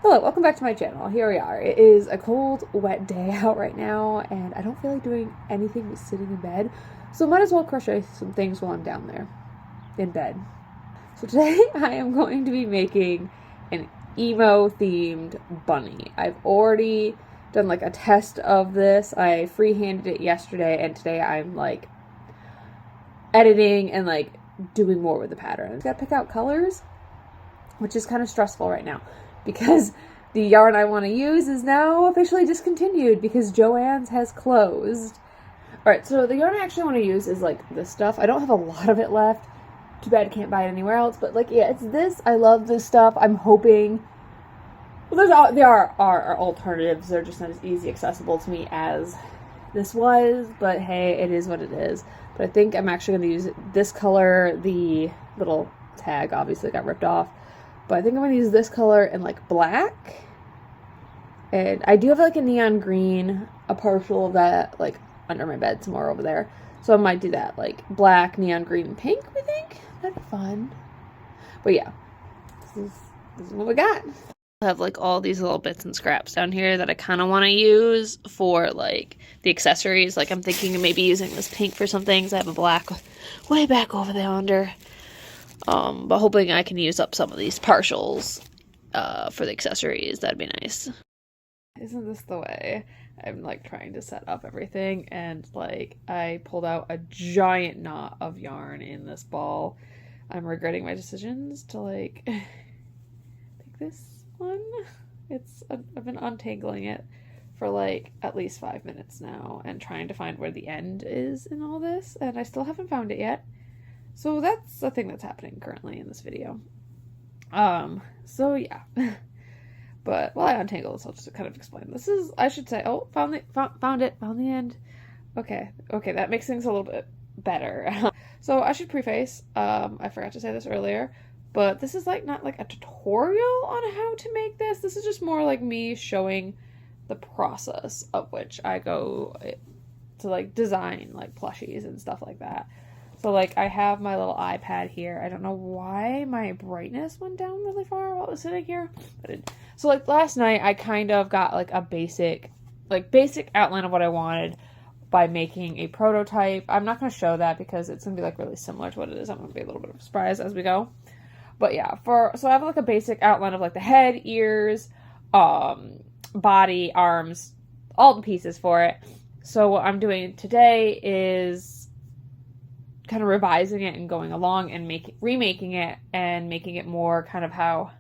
Hello, welcome back to my channel. Here we are. It is a cold, wet day out right now, and I don't feel like doing anything but sitting in bed, so might as well crochet some things while I'm down there in bed. So today I am going to be making an emo-themed bunny. I've already done like a test of this. I freehanded it yesterday, and today I'm like editing and like doing more with the pattern. I've got to pick out colors, which is kind of stressful right now, because the yarn I want to use is now officially discontinued because Joann's has closed. Alright, so the yarn I actually want to use is like this stuff. I don't have a lot of it left. Too bad I can't buy it anywhere else. But like, yeah, it's this. I love this stuff. I'm hoping... Well, there are alternatives. They're just not as easy accessible to me as this was. But hey, it is what it is. But I think I'm actually going to use this color. The little tag obviously got ripped off. But I think I'm going to use this color and like black. And I do have like a neon green, a partial of that like under my bed somewhere over there. So I might do that, like black, neon green, and pink, we think. That'd be fun. But yeah, this is what we got. I have like all these little bits and scraps down here that I kind of want to use for like the accessories. Like I'm thinking of maybe using this pink for some things. I have a black way back over there under. But hoping I can use up some of these partials for the accessories. That'd be nice. Isn't this the way I'm like trying to set up everything, and like I pulled out a giant knot of yarn in this ball. I'm regretting my decisions to like pick this one. I've been untangling it for like at least 5 minutes now and trying to find where the end is in all this, and I still haven't found it yet. So that's the thing that's happening currently in this video. So yeah. But while I untangle this, I'll just kind of explain. This is, I should say, oh, found the end. Okay, that makes things a little bit better. So I should preface, I forgot to say this earlier, but this is like not like a tutorial on how to make this. This is just more like me showing the process of which I go to like design like plushies and stuff like that. So, like, I have my little iPad here. I don't know why my brightness went down really far while I was sitting here. So, like, last night, I kind of got, like, a basic outline of what I wanted by making a prototype. I'm not going to show that because it's going to be, like, really similar to what it is. I'm going to be a little bit of a surprise as we go. But, yeah, so I have, like, a basic outline of, like, the head, ears, body, arms, all the pieces for it. So, what I'm doing today is kind of revising it and going along and remaking it and making it more kind of how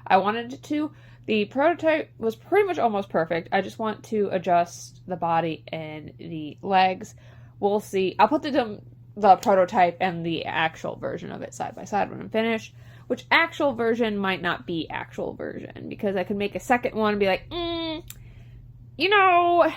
I wanted it to. The prototype was pretty much almost perfect. I just want to adjust the body and the legs. We'll see. I'll put the prototype and the actual version of it side by side when I'm finished, which actual version might not be actual version because I could make a second one and be like, you know,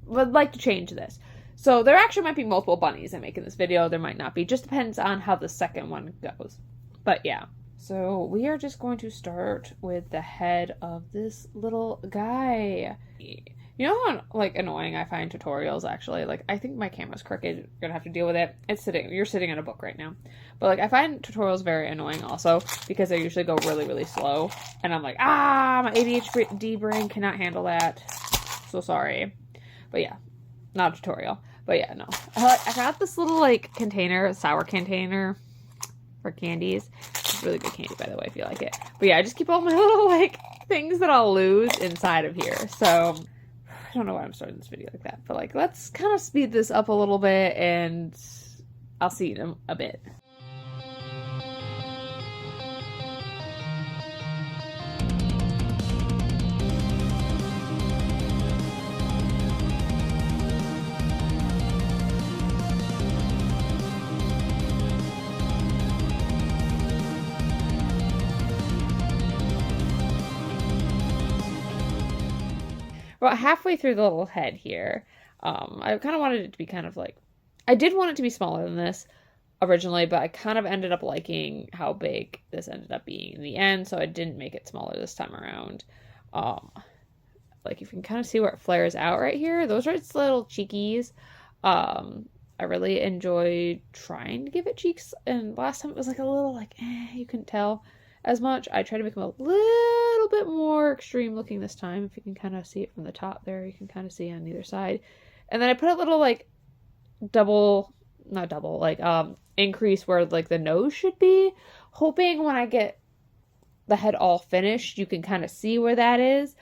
would like to change this. So there actually might be multiple bunnies I make in this video. There might not be. Just depends on how the second one goes. But yeah. So we are just going to start with the head of this little guy. You know how like annoying I find tutorials actually? Like I think my camera's crooked. You're gonna have to deal with it. You're sitting in a book right now. But like I find tutorials very annoying also because they usually go really, really slow. And I'm like, my ADHD brain cannot handle that. So sorry. But yeah, not a tutorial. But yeah, no. I got this little, like, container, sour container for candies. It's really good candy, by the way, if you like it. But yeah, I just keep all my little, like, things that I'll lose inside of here. So, I don't know why I'm starting this video like that. But, like, let's kind of speed this up a little bit, and I'll see you in a bit. About halfway through the little head here, I kind of wanted it to be kind of like, I did want it to be smaller than this originally, but I kind of ended up liking how big this ended up being in the end, so I didn't make it smaller this time around. Like, you can kind of see where it flares out right here. Those are its little cheekies. I really enjoyed trying to give it cheeks, and last time it was like a little like, you couldn't tell as much. I tried to make them a little little bit more extreme looking this time. If you can kind of see it from the top there, you can kind of see on either side. And then I put a little like increase where like the nose should be, hoping when I get the head all finished, you can kind of see where that is.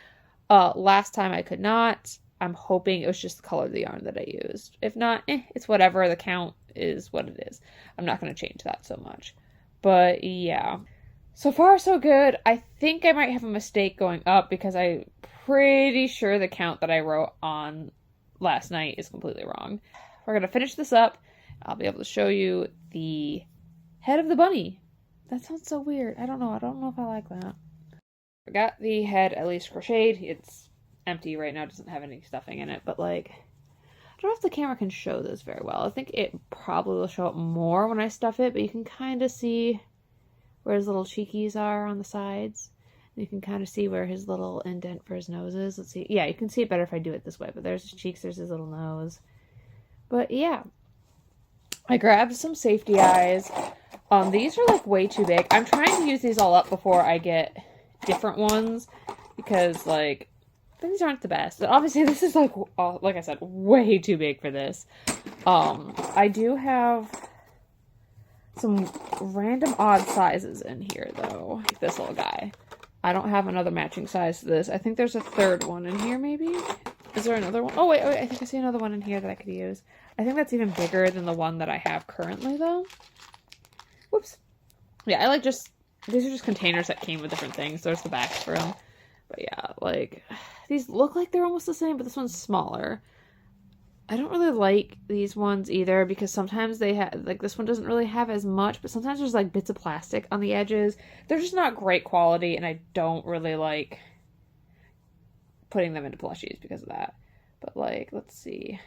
Last time I could not. I'm hoping it was just the color of the yarn that I used. If not, it's whatever. The count is what it is. I'm not going to change that so much. But yeah. So far, so good. I think I might have a mistake going up because I'm pretty sure the count that I wrote on last night is completely wrong. We're going to finish this up. I'll be able to show you the head of the bunny. That sounds so weird. I don't know if I like that. I got the head at least crocheted. It's empty right now. It doesn't have any stuffing in it. But like, I don't know if the camera can show this very well. I think it probably will show up more when I stuff it. But you can kind of see where his little cheekies are on the sides. And you can kind of see where his little indent for his nose is. Let's see. Yeah, you can see it better if I do it this way. But there's his cheeks. There's his little nose. But yeah. I grabbed some safety eyes. These are like way too big. I'm trying to use these all up before I get different ones because like these aren't the best. But obviously this is like I said, way too big for this. I do have some random odd sizes in here though. Like this little guy. I don't have another matching size to this. I think there's a third one in here maybe. Is there another one? Oh wait, I think I see another one in here that I could use. I think that's even bigger than the one that I have currently though. Whoops. Yeah, I like just, these are just containers that came with different things. There's the backs for them. But yeah, like, these look like they're almost the same, but this one's smaller. I don't really like these ones either because sometimes they have, like, this one doesn't really have as much, but sometimes there's, like, bits of plastic on the edges. They're just not great quality, and I don't really like putting them into plushies because of that. But, like, let's see.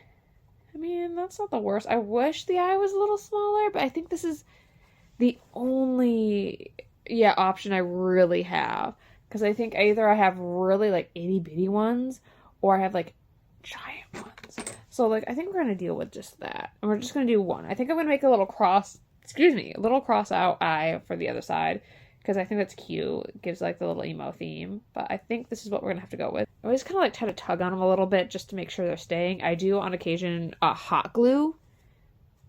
I mean, that's not the worst. I wish the eye was a little smaller, but I think this is the only, option I really have. Because I think either I have really, like, itty-bitty ones, or I have, like, giant ones. So, like, I think we're going to deal with just that. And we're just going to do one. I think I'm going to make a little cross-out eye for the other side. Because I think that's cute. It gives, like, the little emo theme. But I think this is what we're going to have to go with. I always kind of, like, try to tug on them a little bit just to make sure they're staying. I do, on occasion, hot glue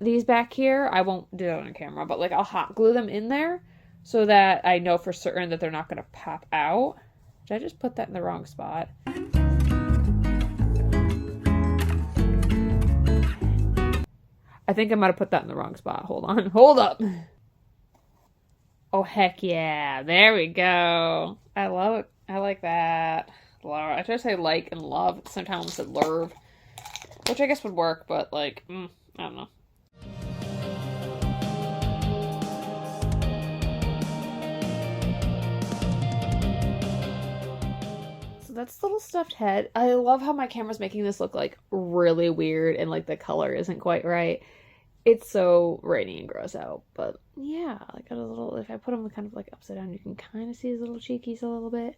these back here. I won't do that on camera, but like I'll hot glue them in there so that I know for certain that they're not going to pop out. Did I just put that in the wrong spot? I think I might have put that in the wrong spot. Hold on. Hold up. Oh, heck yeah. There we go. I love it. I like that. I try to say like and love. Sometimes I said lurve, which I guess would work, but like, I don't know. That's the little stuffed head. I love how my camera's making this look like really weird and like the color isn't quite right. It's so rainy and gross out, but yeah, I got a little, if I put them kind of like upside down, you can kind of see his little cheekies a little bit.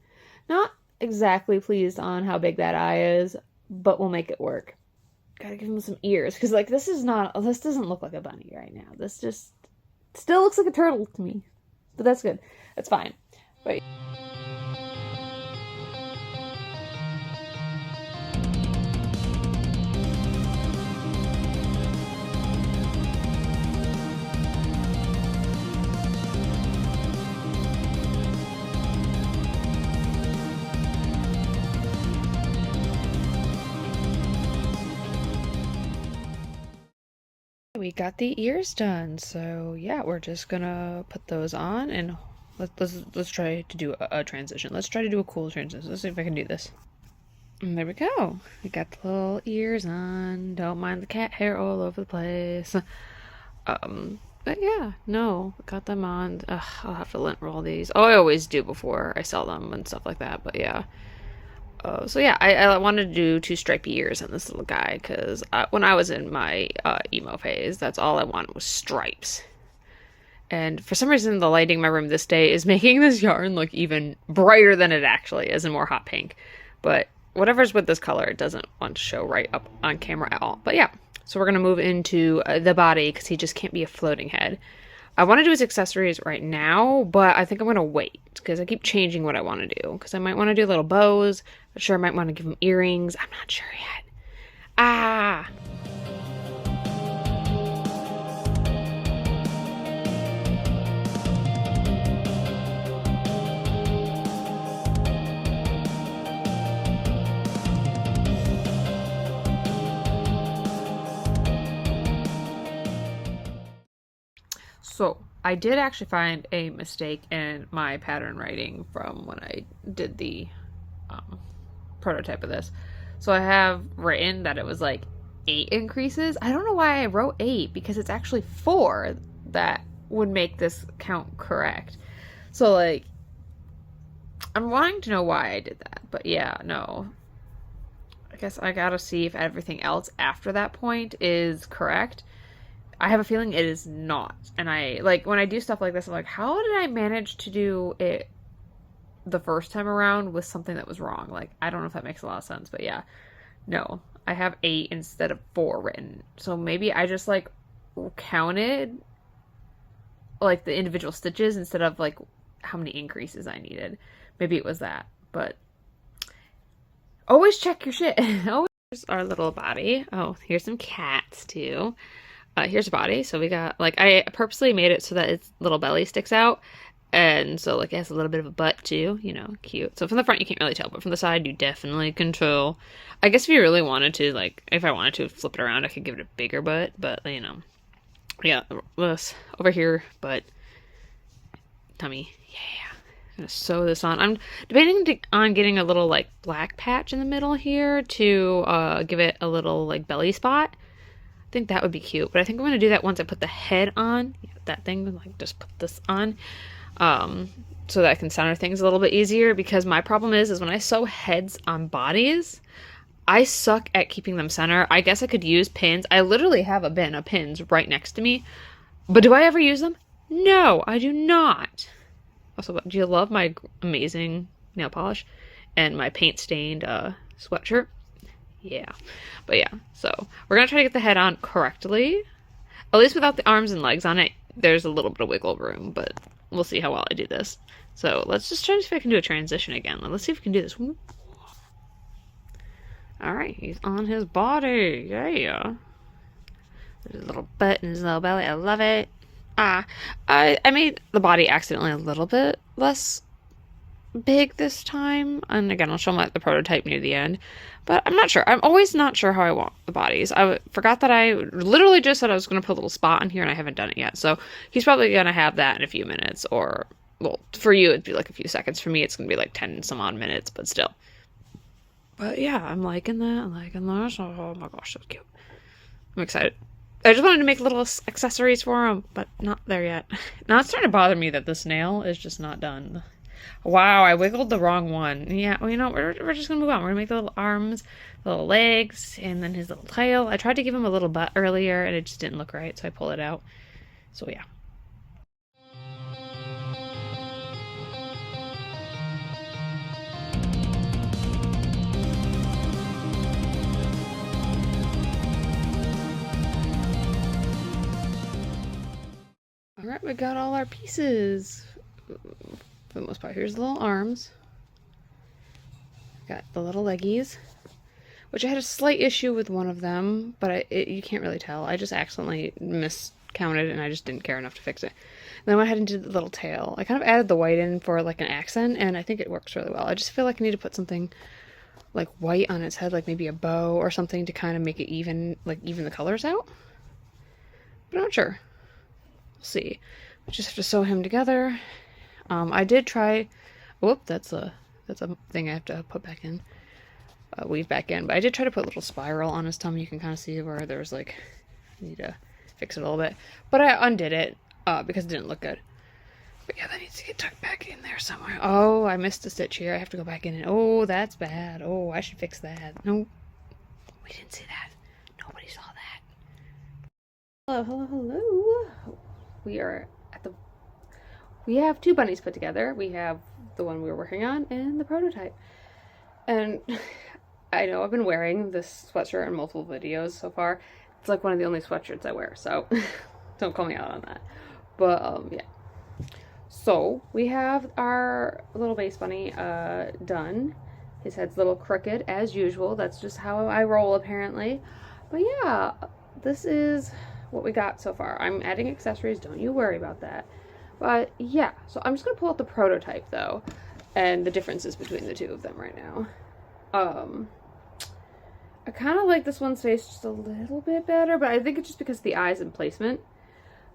Not exactly pleased on how big that eye is, but we'll make it work. Gotta give him some ears, because like this doesn't look like a bunny right now. This just still looks like a turtle to me, but that's good. That's fine. But we got the ears done, so yeah, we're just gonna put those on and let's try to do a transition. Let's try to do a cool transition. Let's see if I can do this. And there we go. We got the little ears on. Don't mind the cat hair all over the place. But yeah, no, got them on. I'll have to lint roll these. Oh, I always do before I sell them and stuff like that, but yeah. So yeah, I wanted to do 2 stripy ears on this little guy, because when I was in my emo phase, that's all I wanted was stripes. And for some reason, the lighting in my room this day is making this yarn look even brighter than it actually is, and more hot pink. But whatever's with this color, it doesn't want to show right up on camera at all. But yeah, so we're going to move into the body, because he just can't be a floating head. I want to do his accessories right now, but I think I'm going to wait because I keep changing what I want to do. Because I might want to do little bows. I'm sure I might want to give him earrings. I'm not sure yet. Ah! So, I did actually find a mistake in my pattern writing from when I did the um, prototype of this. So I have written that it was like 8 increases. I don't know why I wrote 8 because it's actually 4 that would make this count correct. So like I'm wanting to know why I did that. But yeah, no. I guess I gotta see if everything else after that point is correct. I have a feeling it is not. And I like when I do stuff like this, I'm like, how did I manage to do it the first time around with something that was wrong? Like, I don't know if that makes a lot of sense, but yeah. No, I have 8 instead of 4 written. So maybe I just like counted like the individual stitches instead of like how many increases I needed. Maybe it was that, but always check your shit. Always. Here's our little body. Oh, here's some cats too. Here's a body. So we got like I purposely made it so that its little belly sticks out. And so, like, it has a little bit of a butt, too. You know, cute. So from the front, you can't really tell. But from the side, you definitely can tell. I guess if you really wanted to, like, if I wanted to flip it around, I could give it a bigger butt. But, you know. Yeah, this over here, butt, tummy. Yeah. I'm going to sew this on. I'm debating on getting a little, like, black patch in the middle here to give it a little, like, belly spot. I think that would be cute. But I think I'm going to do that once I put the head on. Yeah, that thing, like, just put this on. So that I can center things a little bit easier, because my problem is when I sew heads on bodies, I suck at keeping them center. I guess I could use pins. I literally have a bin of pins right next to me, but do I ever use them? No, I do not. Also, do you love my amazing nail polish and my paint stained sweatshirt? Yeah, but yeah, so we're gonna try to get the head on correctly, at least without the arms and legs on it. There's a little bit of wiggle room, but we'll see how well I do this. So let's just try to see if I can do a transition again. Let's see if we can do this. Alright, he's on his body. Yeah. There's a little butt and his little belly. I love it. I made the body accidentally a little bit less big this time. And again, I'll show them the prototype near the end. But I'm not sure. I'm always not sure how I want the bodies. I forgot that I literally just said I was going to put a little spot on here, and I haven't done it yet. So he's probably going to have that in a few minutes. Or, well, for you, it'd be like a few seconds. For me, it's going to be like 10 some odd minutes, but still. But yeah, I'm liking that. I'm liking this. Oh my gosh, that's cute. I'm excited. I just wanted to make little accessories for him, but not there yet. Now it's starting to bother me that this nail is just not done. Wow, I wiggled the wrong one. Yeah, well, you know, we're just gonna move on. We're gonna make the little arms, the little legs, and then his little tail. I tried to give him a little butt earlier, and it just didn't look right, so I pulled it out. So yeah. Alright, we got all our pieces. For the most part, here's the little arms. Got the little leggies, which I had a slight issue with one of them, but you can't really tell. I just accidentally miscounted and I just didn't care enough to fix it. And then I went ahead and did the little tail. I kind of added the white in for like an accent, and I think it works really well. I just feel like I need to put something like white on its head, like maybe a bow or something to kind of make it even, like even the colors out. But I'm not sure. We'll see. We just have to sew him together. I did try. Whoop, that's a thing I have to put back in, weave back in. But I did try to put a little spiral on his tummy. You can kind of see where there's like, I need to fix it a little bit. But I undid it because it didn't look good. But yeah, that needs to get tucked back in there somewhere. Oh, I missed a stitch here. I have to go back in and oh, that's bad. Oh, I should fix that. No, we didn't see that. Nobody saw that. Hello, hello, hello. We have 2 bunnies put together. We have the one we were working on and the prototype. And I know I've been wearing this sweatshirt in multiple videos so far. It's like one of the only sweatshirts I wear, so don't call me out on that. But, yeah. So, we have our little base bunny done. His head's a little crooked, as usual. That's just how I roll, apparently. But yeah, this is what we got so far. I'm adding accessories, don't you worry about that. But yeah, so I'm just going to pull out the prototype, though, and the differences between the two of them right now. I kind of like this one's face just a little bit better, but I think it's just because of the eyes and placement.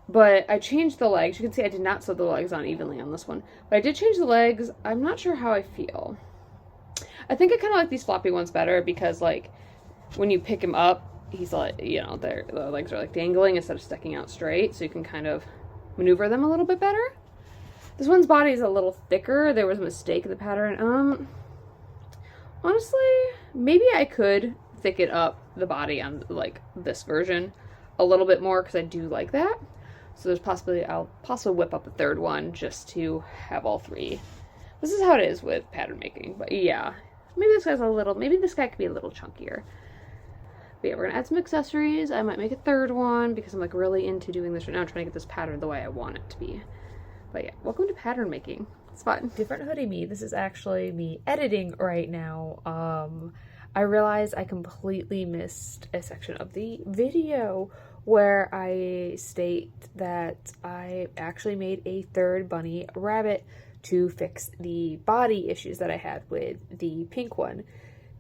But I changed the legs. You can see I did not sew the legs on evenly on this one. But I did change the legs. I'm not sure how I feel. I think I kind of like these floppy ones better because, like, when you pick him up, he's like, you know, the legs are like dangling instead of sticking out straight, so you can kind of maneuver them a little bit better. This one's body is a little thicker. There was a mistake in the pattern. Honestly, maybe I could thicken up the body on, like, this version a little bit more because I do like that. So there's possibly, I'll possibly whip up a third one just to have all three. This is how it is with pattern making, but yeah. Maybe this guy's a little, maybe this guy could be a little chunkier. But yeah, we're gonna add some accessories. I might make a third one because I'm, like, really into doing this right now. I'm trying to get this pattern the way I want it to be. But yeah, welcome to pattern making. It's fun. Different hoodie me. This is actually me editing right now. I realized I completely missed a section of the video where I state that I actually made a third bunny rabbit to fix the body issues that I had with the pink one.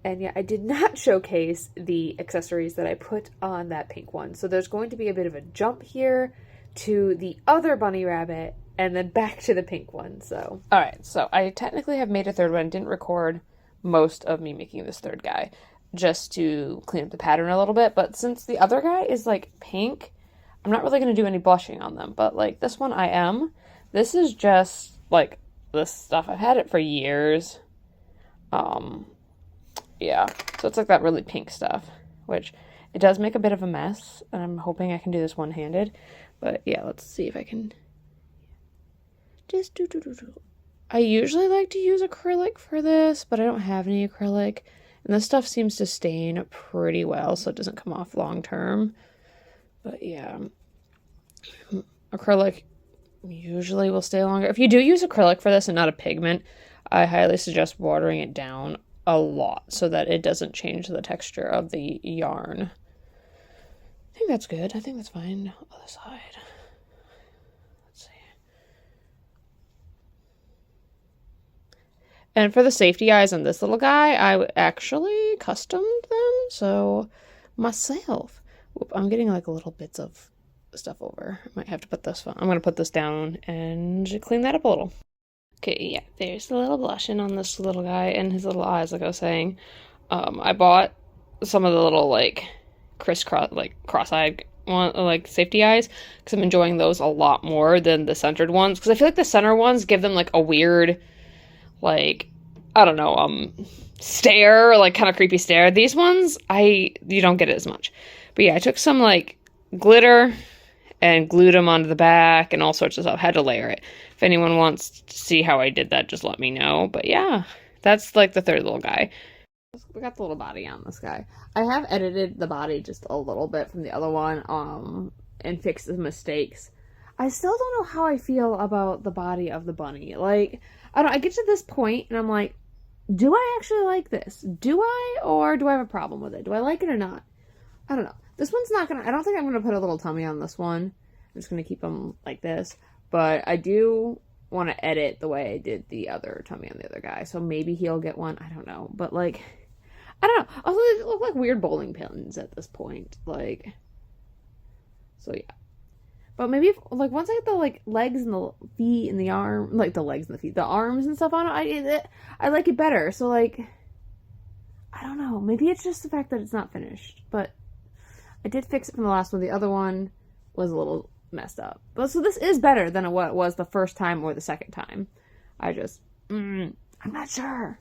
And yeah, I did not showcase the accessories that I put on that pink one. So there's going to be a bit of a jump here to the other bunny rabbit and then back to the pink one, so. All right, so I technically have made a third one. Didn't record most of me making this third guy just to clean up the pattern a little bit. But since the other guy is, like, pink, I'm not really going to do any blushing on them. But, like, this one I am. This is just, like, this stuff. I've had it for years. Yeah, so it's like that really pink stuff, which it does make a bit of a mess, and I'm hoping I can do this one-handed. But yeah, let's see if I can just do. I usually like to use acrylic for this, but I don't have any acrylic, and this stuff seems to stain pretty well, so it doesn't come off long term. But yeah, acrylic usually will stay longer. If you do use acrylic for this and not a pigment, I highly suggest watering it down a lot so that it doesn't change the texture of the yarn. I think that's good. I think that's fine. Other side. Let's see. And for the safety eyes on this little guy, I actually customed them. So myself. Whoop, I'm getting like little bits of stuff over. I might have to put this one. I'm going to put this down and clean that up a little. Okay, yeah, there's the little blushing on this little guy and his little eyes, like I was saying. I bought some of the little, like, cross-eyed one, like, safety eyes, because I'm enjoying those a lot more than the centered ones, because I feel like the center ones give them, like, a weird, like, I don't know, stare, like, kind of creepy stare. These ones, you don't get it as much. But yeah, I took some, like, glitter and glued them onto the back and all sorts of stuff. Had to layer it. If anyone wants to see how I did that, just let me know. But yeah, that's like the third little guy. We got the little body on this guy. I have edited the body just a little bit from the other one, and fixed the mistakes. I still don't know how I feel about the body of the bunny. Like, I get to this point and I'm like, do I actually like this? Do I, or do I have a problem with it? Do I like it or not? I don't know. This one's not gonna, I don't think I'm gonna put a little tummy on this one. I'm just gonna keep them like this. But I do want to edit the way I did the other tummy on the other guy. So maybe he'll get one. I don't know. But, like, I don't know. Also, they look like weird bowling pins at this point. Like, so yeah. But maybe, if, like, once I get the, like, legs and the feet and the arm, like, the legs and the feet, the arms and stuff on it, I like it better. So, like, I don't know. Maybe it's just the fact that it's not finished. But I did fix it from the last one. The other one was a little messed up. But so this is better than what it was the first time or the second time. I just, I'm not sure.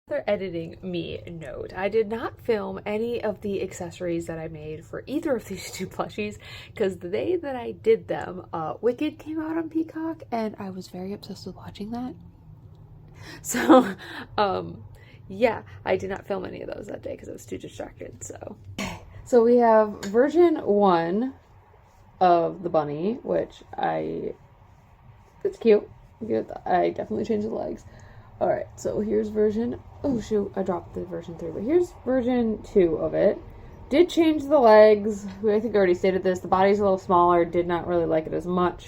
Another editing me note. I did not film any of the accessories that I made for either of these two plushies because the day that I did them, Wicked came out on Peacock and I was very obsessed with watching that. So, yeah, I did not film any of those that day because I was too distracted, so. So we have version 1 of the bunny, which it's cute. I definitely changed the legs. Alright, so here's version, oh shoot, I dropped the version 3, but here's version 2 of it. Did change the legs. I think I already stated this. The body's a little smaller. Did not really like it as much.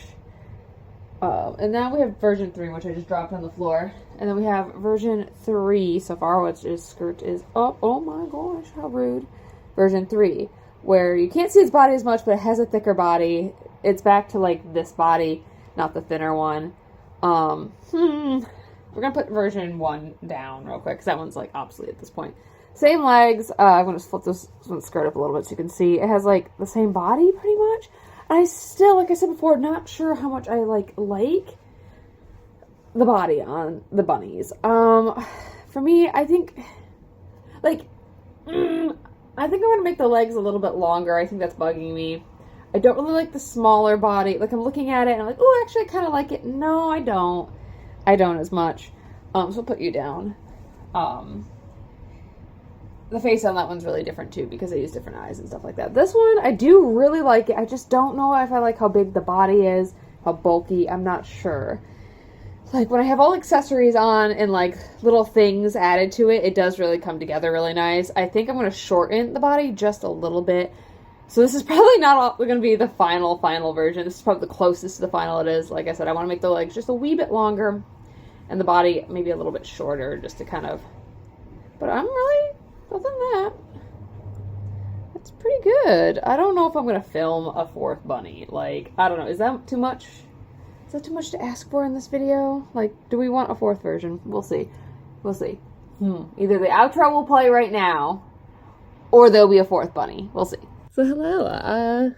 And now we have version 3, which I just dropped on the floor. And then we have version 3 so far, which is skirt is up. Oh my gosh, how rude. Version 3, where you can't see its body as much, but it has a thicker body. It's back to like this body, not the thinner one. We're gonna put version 1 down real quick, because that one's like obsolete at this point. Same legs. I'm going to flip this skirt up a little bit so you can see. It has, like, the same body, pretty much. And I still, like I said before, not sure how much I, like the body on the bunnies. For me, I think, like, I think I'm going to make the legs a little bit longer. I think that's bugging me. I don't really like the smaller body. Like, I'm looking at it, and I'm like, oh, actually, I kind of like it. No, I don't. I don't as much. So I'll put you down. The face on that one's really different too, because I use different eyes and stuff like that. This one, I do really like it. I just don't know if I like how big the body is, how bulky. I'm not sure. Like, when I have all accessories on and, like, little things added to it, it does really come together really nice. I think I'm going to shorten the body just a little bit. So this is probably not going to be the final version. This is probably the closest to the final it is. Like I said, I want to make the legs just a wee bit longer and the body maybe a little bit shorter, just to kind of... But I'm really... Other than that, that's pretty good. I don't know if I'm going to film a 4th bunny. Like, I don't know. Is that too much? Is that too much to ask for in this video? Like, do we want a 4th version? We'll see. We'll see. Either the outro will play right now, or there'll be a 4th bunny. We'll see. So, hello.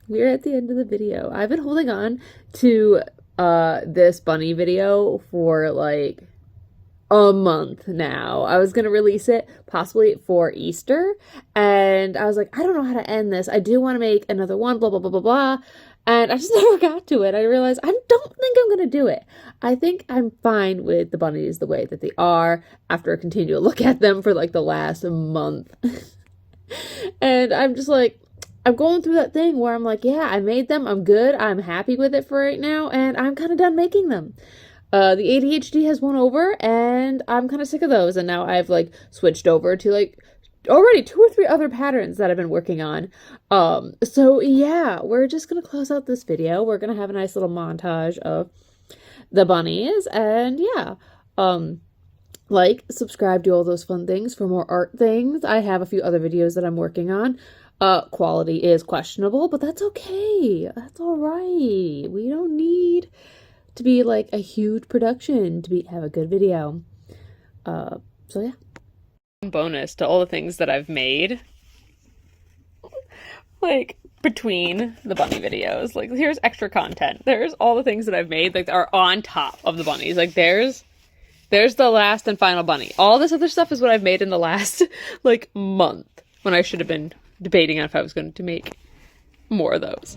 We're at the end of the video. I've been holding on to this bunny video for, like, a month now. I was gonna release it possibly for Easter, and I was like, I don't know how to end this. I do want to make another one, blah blah blah blah blah, and I just never got to it. I realized I don't think I'm gonna do it. I think I'm fine with the bunnies the way that they are after a continual look at them for like the last month. And I'm just like, I'm going through that thing where I'm like, yeah, I made them, I'm good, I'm happy with it for right now, and I'm kind of done making them. The ADHD has won over, and I'm kind of sick of those, and now I've, like, switched over to, like, already 2 or 3 other patterns that I've been working on. So, yeah, we're just gonna close out this video. We're gonna have a nice little montage of the bunnies, and, yeah, like, subscribe, do all those fun things for more art things. I have a few other videos that I'm working on. Quality is questionable, but that's okay. That's all right. We don't need to be like a huge production to have a good video. So yeah. Bonus to all the things that I've made, like between the bunny videos. Like, here's extra content. There's all the things that I've made, like, are on top of the bunnies. Like, there's the last and final bunny. All this other stuff is what I've made in the last like month, when I should have been debating on if I was going to make more of those.